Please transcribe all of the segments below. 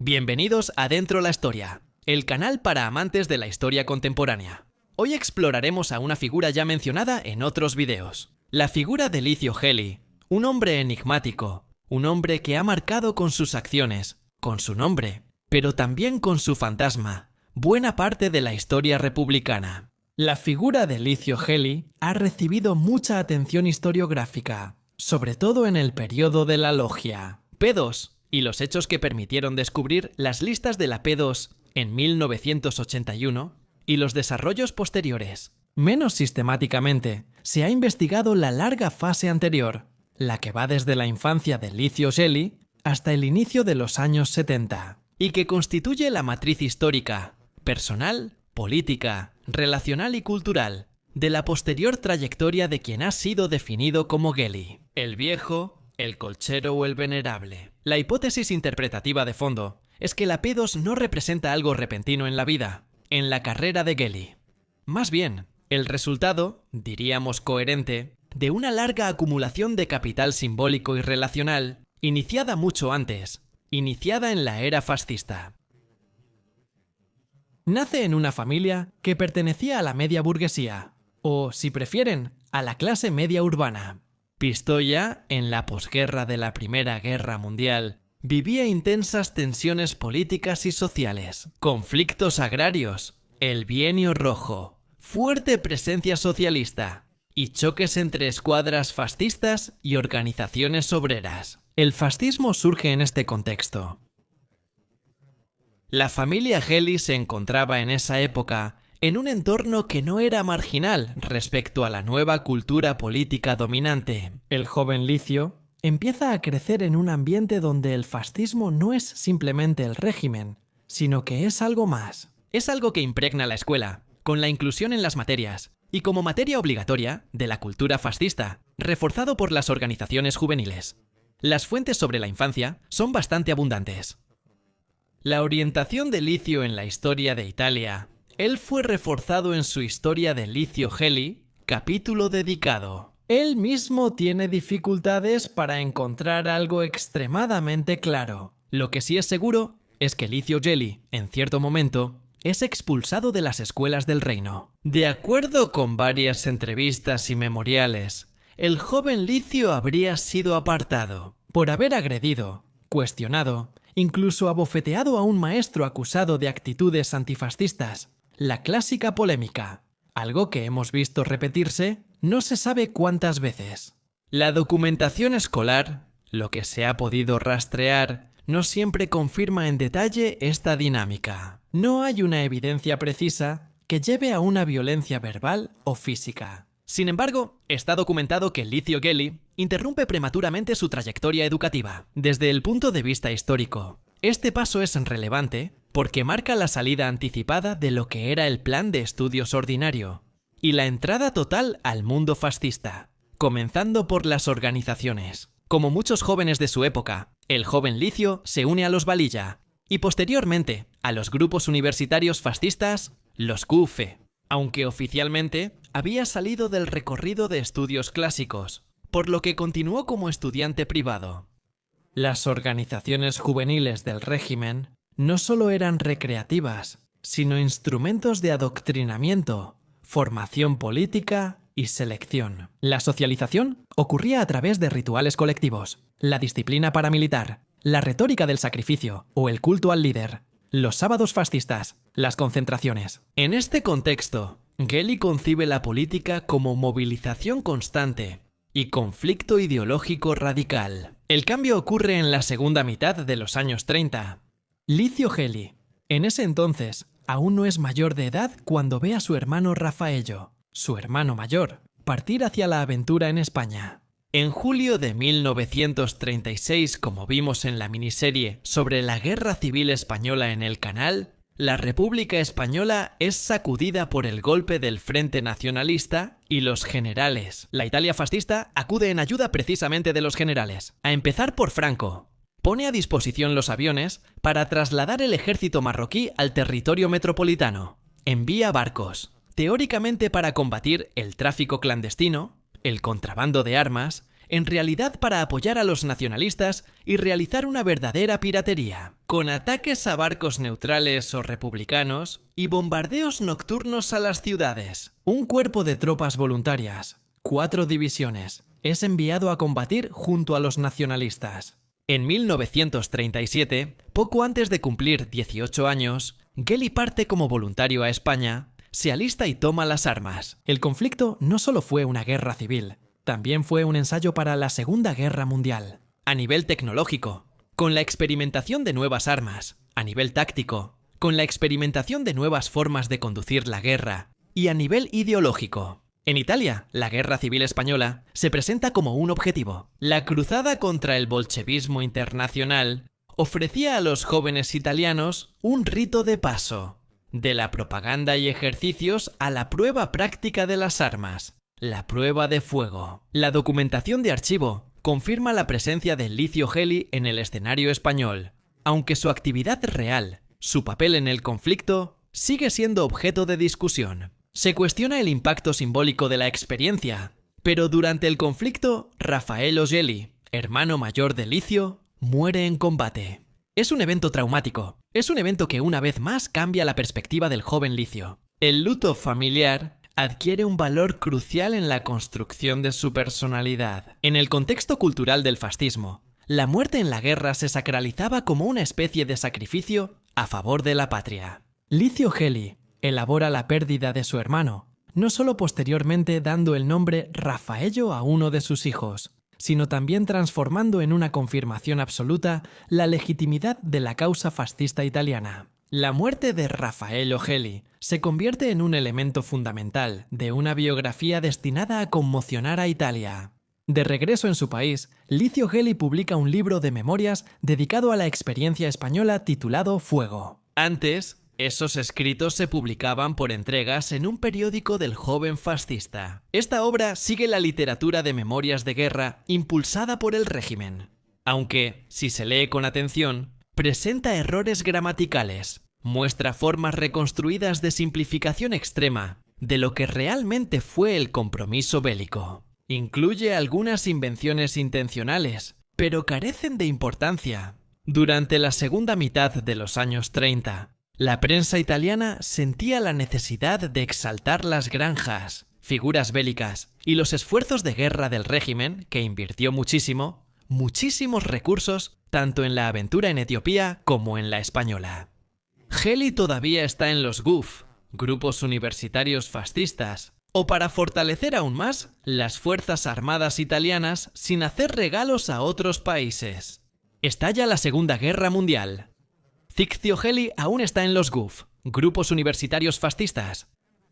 Bienvenidos a Dentro la Historia, el canal para amantes de la historia contemporánea. Hoy exploraremos a una figura ya mencionada en otros videos. La figura de Licio Gelli, un hombre enigmático, un hombre que ha marcado con sus acciones, con su nombre, pero también con su fantasma, buena parte de la historia republicana. La figura de Licio Gelli ha recibido mucha atención historiográfica, sobre todo en el periodo de la Logia. P2 y los hechos que permitieron descubrir las listas de la P2 en 1981 y los desarrollos posteriores. Menos sistemáticamente, se ha investigado la larga fase anterior, la que va desde la infancia de Licio Gelli hasta el inicio de los años 70, y que constituye la matriz histórica, personal, política, relacional y cultural de la posterior trayectoria de quien ha sido definido como Gelli, el viejo, el colchero o el venerable. La hipótesis interpretativa de fondo es que la P2 no representa algo repentino en la vida, en la carrera de Gelli. Más bien, el resultado, diríamos coherente, de una larga acumulación de capital simbólico y relacional, iniciada mucho antes, iniciada en la era fascista. Nace en una familia que pertenecía a la media burguesía, o, si prefieren, a la clase media urbana. Pistoia, en la posguerra de la Primera Guerra Mundial, vivía intensas tensiones políticas y sociales, conflictos agrarios, el Bienio Rojo, fuerte presencia socialista y choques entre escuadras fascistas y organizaciones obreras. El fascismo surge en este contexto. La familia Gelli se encontraba en esa época en un entorno que no era marginal respecto a la nueva cultura política dominante. El joven Licio empieza a crecer en un ambiente donde el fascismo no es simplemente el régimen, sino que es algo más. Es algo que impregna la escuela, con la inclusión en las materias, y como materia obligatoria de la cultura fascista, reforzado por las organizaciones juveniles. Las fuentes sobre la infancia son bastante abundantes. La orientación de Licio en la historia de Italia. Él fue reforzado en su historia de Licio Gelli, capítulo dedicado. Él mismo tiene dificultades para encontrar algo extremadamente claro. Lo que sí es seguro es que Licio Gelli, en cierto momento, es expulsado de las escuelas del reino. De acuerdo con varias entrevistas y memoriales, el joven Licio habría sido apartado por haber agredido, cuestionado, incluso abofeteado a un maestro acusado de actitudes antifascistas. La clásica polémica, algo que hemos visto repetirse no se sabe cuántas veces. La documentación escolar, lo que se ha podido rastrear, no siempre confirma en detalle esta dinámica. No hay una evidencia precisa que lleve a una violencia verbal o física. Sin embargo, está documentado que Licio Gelli interrumpe prematuramente su trayectoria educativa. Desde el punto de vista histórico, este paso es relevante porque marca la salida anticipada de lo que era el plan de estudios ordinario y la entrada total al mundo fascista, comenzando por las organizaciones. Como muchos jóvenes de su época, el joven Licio se une a los Balilla y posteriormente a los grupos universitarios fascistas, los QF, aunque oficialmente había salido del recorrido de estudios clásicos, por lo que continuó como estudiante privado. Las organizaciones juveniles del régimen no solo eran recreativas, sino instrumentos de adoctrinamiento, formación política y selección. La socialización ocurría a través de rituales colectivos, la disciplina paramilitar, la retórica del sacrificio o el culto al líder, los sábados fascistas, las concentraciones. En este contexto, Gelli concibe la política como movilización constante y conflicto ideológico radical. El cambio ocurre en la segunda mitad de los años 30. Licio Gelli, en ese entonces, aún no es mayor de edad cuando ve a su hermano Raffaello, su hermano mayor, partir hacia la aventura en España. En julio de 1936, como vimos en la miniserie sobre la Guerra Civil Española en el canal, la República Española es sacudida por el golpe del Frente Nacionalista y los generales. La Italia fascista acude en ayuda precisamente de los generales, a empezar por Franco. Pone a disposición los aviones para trasladar el ejército marroquí al territorio metropolitano. Envía barcos, teóricamente para combatir el tráfico clandestino, el contrabando de armas, en realidad para apoyar a los nacionalistas y realizar una verdadera piratería, con ataques a barcos neutrales o republicanos y bombardeos nocturnos a las ciudades. Un cuerpo de tropas voluntarias, 4 divisiones, es enviado a combatir junto a los nacionalistas. En 1937, poco antes de cumplir 18 años, Gelli parte como voluntario a España, se alista y toma las armas. El conflicto no solo fue una guerra civil, también fue un ensayo para la Segunda Guerra Mundial. A nivel tecnológico, con la experimentación de nuevas armas. A nivel táctico, con la experimentación de nuevas formas de conducir la guerra. Y a nivel ideológico. En Italia, la Guerra Civil Española se presenta como un objetivo. La cruzada contra el bolchevismo internacional ofrecía a los jóvenes italianos un rito de paso, de la propaganda y ejercicios a la prueba práctica de las armas, la prueba de fuego. La documentación de archivo confirma la presencia de Licio Gelli en el escenario español, aunque su actividad real, su papel en el conflicto, sigue siendo objeto de discusión. Se cuestiona el impacto simbólico de la experiencia, pero durante el conflicto, Raffaello Gelli, hermano mayor de Licio, muere en combate. Es un evento traumático, es un evento que una vez más cambia la perspectiva del joven Licio. El luto familiar adquiere un valor crucial en la construcción de su personalidad. En el contexto cultural del fascismo, la muerte en la guerra se sacralizaba como una especie de sacrificio a favor de la patria. Licio Gelli elabora la pérdida de su hermano, no solo posteriormente dando el nombre Raffaello a uno de sus hijos, sino también transformando en una confirmación absoluta la legitimidad de la causa fascista italiana. La muerte de Raffaello Gelli se convierte en un elemento fundamental de una biografía destinada a conmocionar a Italia. De regreso en su país, Licio Gelli publica un libro de memorias dedicado a la experiencia española titulado Fuego. Antes, esos escritos se publicaban por entregas en un periódico del joven fascista. Esta obra sigue la literatura de memorias de guerra impulsada por el régimen, aunque, si se lee con atención, presenta errores gramaticales, muestra formas reconstruidas de simplificación extrema de lo que realmente fue el compromiso bélico. Incluye algunas invenciones intencionales, pero carecen de importancia. Durante la segunda mitad de los años 30, la prensa italiana sentía la necesidad de exaltar las granjas, figuras bélicas y los esfuerzos de guerra del régimen, que invirtió muchísimos recursos, tanto en la aventura en Etiopía como en la española. Gelli todavía está en los GUF, grupos universitarios fascistas, o para fortalecer aún más las fuerzas armadas italianas sin hacer regalos a otros países. Estalla la Segunda Guerra Mundial. Licio Gelli aún está en los GUF, grupos universitarios fascistas.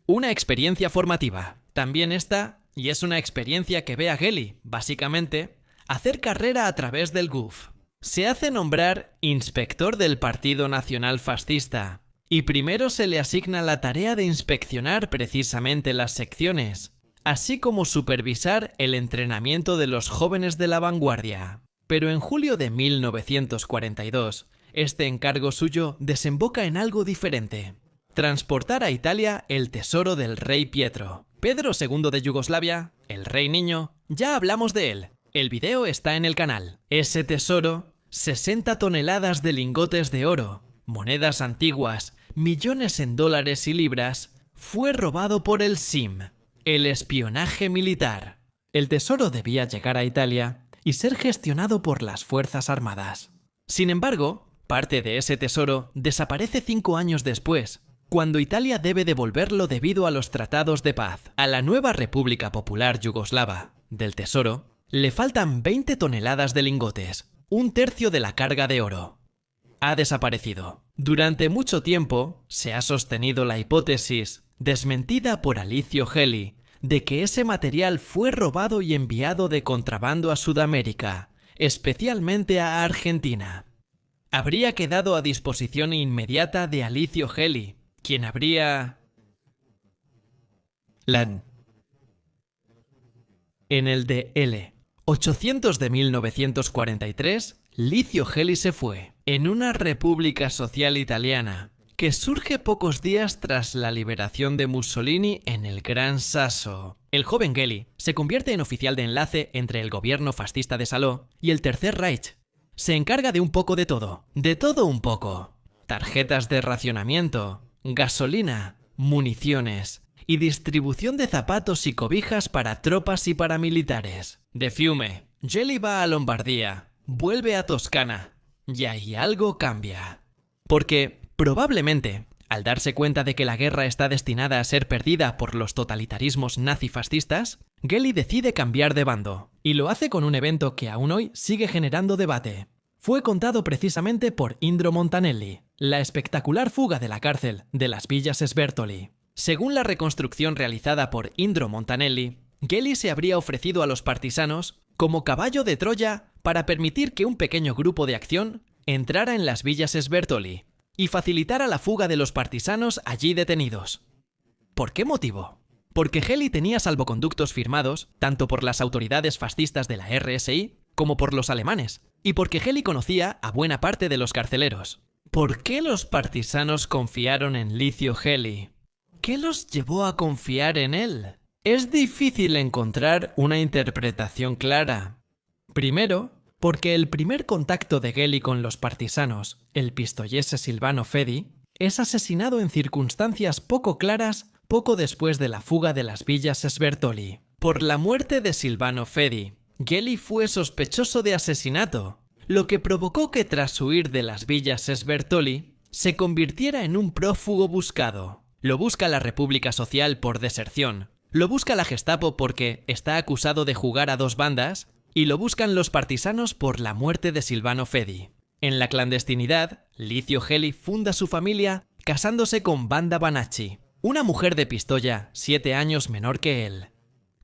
Una experiencia formativa. También está, y es una experiencia que ve a Gelli, básicamente, hacer carrera a través del GUF. Se hace nombrar inspector del Partido Nacional Fascista, y primero se le asigna la tarea de inspeccionar precisamente las secciones, así como supervisar el entrenamiento de los jóvenes de la vanguardia. Pero en julio de 1942, este encargo suyo desemboca en algo diferente: transportar a Italia el tesoro del rey Pietro. Pedro II de Yugoslavia, el rey niño, ya hablamos de él. El video está en el canal. Ese tesoro, 60 toneladas de lingotes de oro, monedas antiguas, millones en dólares y libras, fue robado por el SIM, el espionaje militar. El tesoro debía llegar a Italia y ser gestionado por las Fuerzas Armadas. Sin embargo, parte de ese tesoro desaparece 5 años después, cuando Italia debe devolverlo debido a los tratados de paz. A la nueva República Popular Yugoslava del tesoro le faltan 20 toneladas de lingotes, un tercio de la carga de oro. Ha desaparecido. Durante mucho tiempo se ha sostenido la hipótesis, desmentida por Licio Gelli, de que ese material fue robado y enviado de contrabando a Sudamérica, especialmente a Argentina. Habría quedado a disposición inmediata de Licio Gelli, quien habría... En el DL 800 de 1943, Licio Gelli se fue, en una república social italiana, que surge pocos días tras la liberación de Mussolini en el Gran Sasso. El joven Geli se convierte en oficial de enlace entre el gobierno fascista de Saló y el Tercer Reich. Se encarga de un poco de todo un poco. Tarjetas de racionamiento, gasolina, municiones y distribución de zapatos y cobijas para tropas y paramilitares. De Fiume, Geli va a Lombardía, vuelve a Toscana y ahí algo cambia. Porque, probablemente, al darse cuenta de que la guerra está destinada a ser perdida por los totalitarismos nazifascistas, Geli decide cambiar de bando, y lo hace con un evento que aún hoy sigue generando debate. Fue contado precisamente por Indro Montanelli, la espectacular fuga de la cárcel de las Villas Sbertoli. Según la reconstrucción realizada por Indro Montanelli, Geli se habría ofrecido a los partisanos como caballo de Troya para permitir que un pequeño grupo de acción entrara en las Villas Sbertoli y facilitara la fuga de los partisanos allí detenidos. ¿Por qué motivo? Porque Geli tenía salvoconductos firmados tanto por las autoridades fascistas de la RSI como por los alemanes, y porque Geli conocía a buena parte de los carceleros. ¿Por qué los partisanos confiaron en Licio Geli? ¿Qué los llevó a confiar en él? Es difícil encontrar una interpretación clara. Primero, porque el primer contacto de Geli con los partisanos, el pistoiese Silvano Fedi, es asesinado en circunstancias poco claras poco después de la fuga de las Villas Sbertoli. Por la muerte de Silvano Fedi, Geli fue sospechoso de asesinato, lo que provocó que tras huir de las Villas Sbertoli, se convirtiera en un prófugo buscado. Lo busca la República Social por deserción, lo busca la Gestapo porque está acusado de jugar a dos bandas, y lo buscan los partisanos por la muerte de Silvano Fedi. En la clandestinidad, Licio Geli funda su familia casándose con Wanda Banacci, una mujer de Pistoia 7 años menor que él.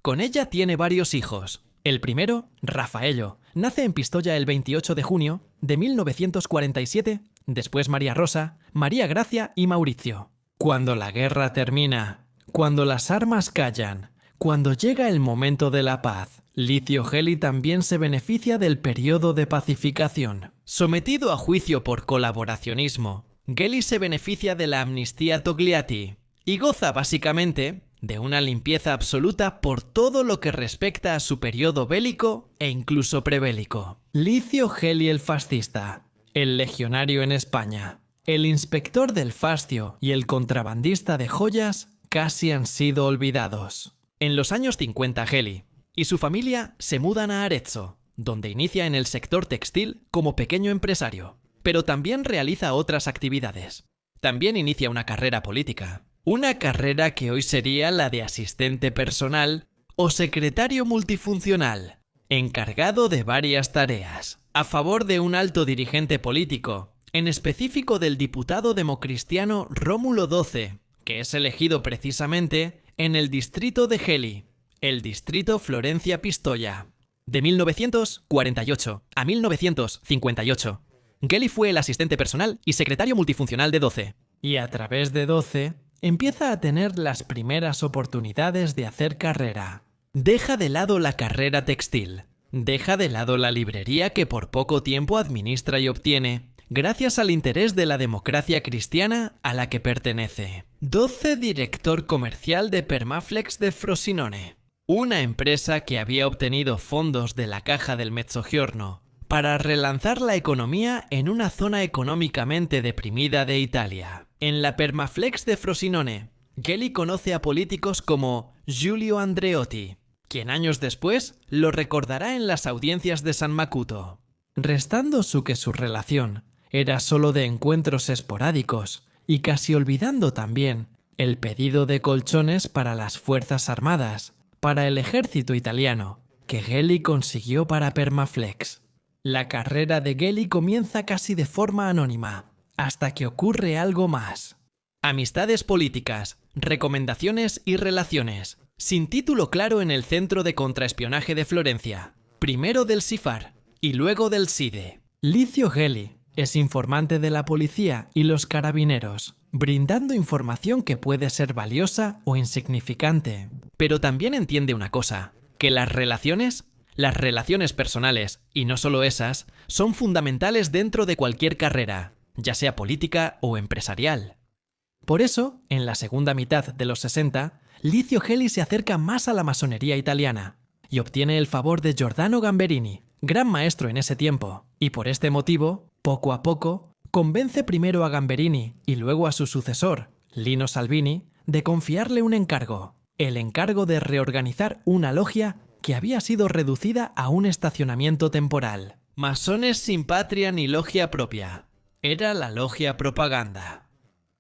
Con ella tiene varios hijos. El primero, Raffaello, nace en Pistoia el 28 de junio de 1947, después María Rosa, María Gracia y Mauricio. Cuando la guerra termina, cuando las armas callan, cuando llega el momento de la paz, Licio Geli también se beneficia del periodo de pacificación. Sometido a juicio por colaboracionismo, Geli se beneficia de la amnistía Togliatti y goza básicamente de una limpieza absoluta por todo lo que respecta a su periodo bélico e incluso prebélico. Licio Geli el fascista, el legionario en España, el inspector del fascio y el contrabandista de joyas casi han sido olvidados. En los años 50 Geli y su familia se mudan a Arezzo, donde inicia en el sector textil como pequeño empresario, pero también realiza otras actividades. También inicia una carrera política, una carrera que hoy sería la de asistente personal o secretario multifuncional, encargado de varias tareas, a favor de un alto dirigente político, en específico del diputado democristiano Rómulo XII, que es elegido precisamente en el distrito de Geli, el distrito Florencia-Pistoia. De 1948 a 1958, Geli fue el asistente personal y secretario multifuncional de XII. Y a través de XII, empieza a tener las primeras oportunidades de hacer carrera. Deja de lado la carrera textil, deja de lado la librería que por poco tiempo administra y obtiene, gracias al interés de la democracia cristiana a la que pertenece. XII director comercial de Permaflex de Frosinone, una empresa que había obtenido fondos de la Caja del Mezzogiorno para relanzar la economía en una zona económicamente deprimida de Italia. En la Permaflex de Frosinone, Geli conoce a políticos como Giulio Andreotti, quien años después lo recordará en las audiencias de San Macuto. Restando su relación era solo de encuentros esporádicos y casi olvidando también el pedido de colchones para las Fuerzas Armadas, para el ejército italiano, que Geli consiguió para Permaflex. La carrera de Geli comienza casi de forma anónima, hasta que ocurre algo más. Amistades políticas, recomendaciones y relaciones, sin título claro en el Centro de Contraespionaje de Florencia, primero del SIFAR y luego del SIDE. Licio Geli es informante de la policía y los carabineros, brindando información que puede ser valiosa o insignificante. Pero también entiende una cosa, que las relaciones personales, y no solo esas, son fundamentales dentro de cualquier carrera, ya sea política o empresarial. Por eso, en la segunda mitad de los 60, Licio Gelli se acerca más a la masonería italiana y obtiene el favor de Giordano Gamberini, gran maestro en ese tiempo, y por este motivo, poco a poco, convence primero a Gamberini y luego a su sucesor, Lino Salvini, de confiarle un encargo, el encargo de reorganizar una logia que había sido reducida a un estacionamiento temporal. Masones sin patria ni logia propia. Era la logia Propaganda.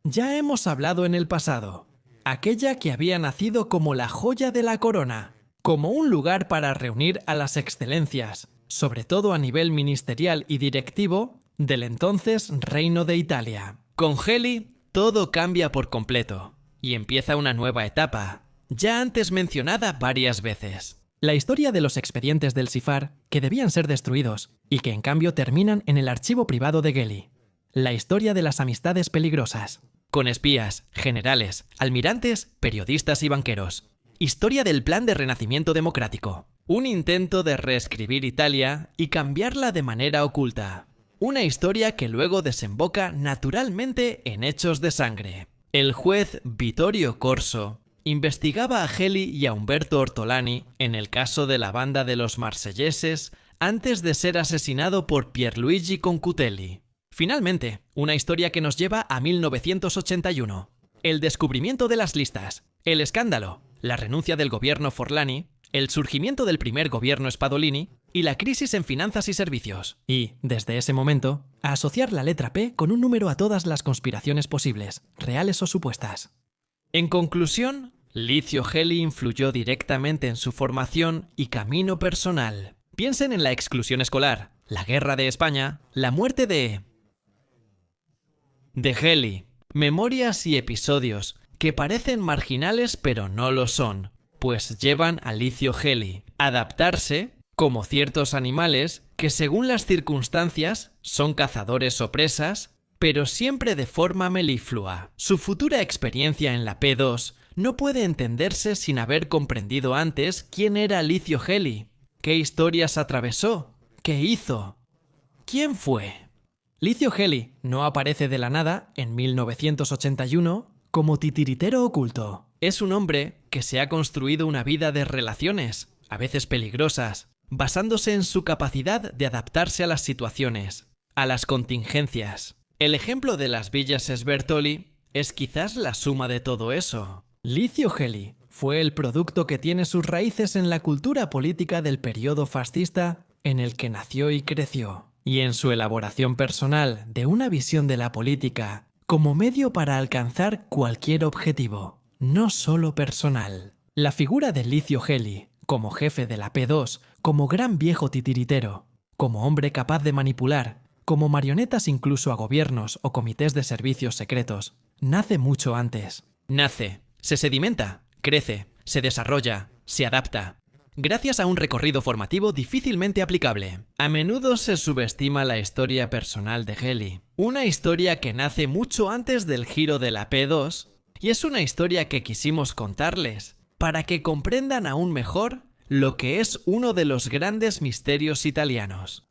Ya hemos hablado en el pasado, aquella que había nacido como la joya de la corona, como un lugar para reunir a las excelencias, sobre todo a nivel ministerial y directivo, del entonces Reino de Italia. Con Gelli todo cambia por completo y empieza una nueva etapa, ya antes mencionada varias veces. La historia de los expedientes del Sifar, que debían ser destruidos y que en cambio terminan en el archivo privado de Gelli. La historia de las amistades peligrosas, con espías, generales, almirantes, periodistas y banqueros. Historia del plan de renacimiento democrático. Un intento de reescribir Italia y cambiarla de manera oculta. Una historia que luego desemboca naturalmente en hechos de sangre. El juez Vittorio Corso investigaba a Gelli y a Umberto Ortolani en el caso de la banda de los marselleses antes de ser asesinado por Pierluigi Concutelli. Finalmente, una historia que nos lleva a 1981. El descubrimiento de las listas, el escándalo, la renuncia del gobierno Forlani, el surgimiento del primer gobierno Spadolini y la crisis en finanzas y servicios. Y, desde ese momento, a asociar la letra P con un número a todas las conspiraciones posibles, reales o supuestas. En conclusión, Licio Gelli influyó directamente en su formación y camino personal. Piensen en la exclusión escolar, la guerra de España, la muerte de Gelli. Memorias y episodios que parecen marginales pero no lo son, pues llevan a Licio Gelli a adaptarse como ciertos animales que según las circunstancias son cazadores o presas, pero siempre de forma meliflua. Su futura experiencia en la P2 no puede entenderse sin haber comprendido antes quién era Licio Gelli, qué historias atravesó, qué hizo, quién fue. Licio Gelli no aparece de la nada en 1981 como titiritero oculto. Es un hombre que se ha construido una vida de relaciones, a veces peligrosas, basándose en su capacidad de adaptarse a las situaciones, a las contingencias. El ejemplo de las villas Sbertoli es quizás la suma de todo eso. Licio Gelli fue el producto que tiene sus raíces en la cultura política del periodo fascista en el que nació y creció, y en su elaboración personal de una visión de la política como medio para alcanzar cualquier objetivo, no solo personal. La figura de Licio Gelli, como jefe de la P2, como gran viejo titiritero, como hombre capaz de manipular, como marionetas incluso a gobiernos o comités de servicios secretos, nace mucho antes. Nace, se sedimenta, crece, se desarrolla, se adapta. Gracias a un recorrido formativo difícilmente aplicable. A menudo se subestima la historia personal de Gelli. Una historia que nace mucho antes del giro de la P2 y es una historia que quisimos contarles para que comprendan aún mejor lo que es uno de los grandes misterios italianos.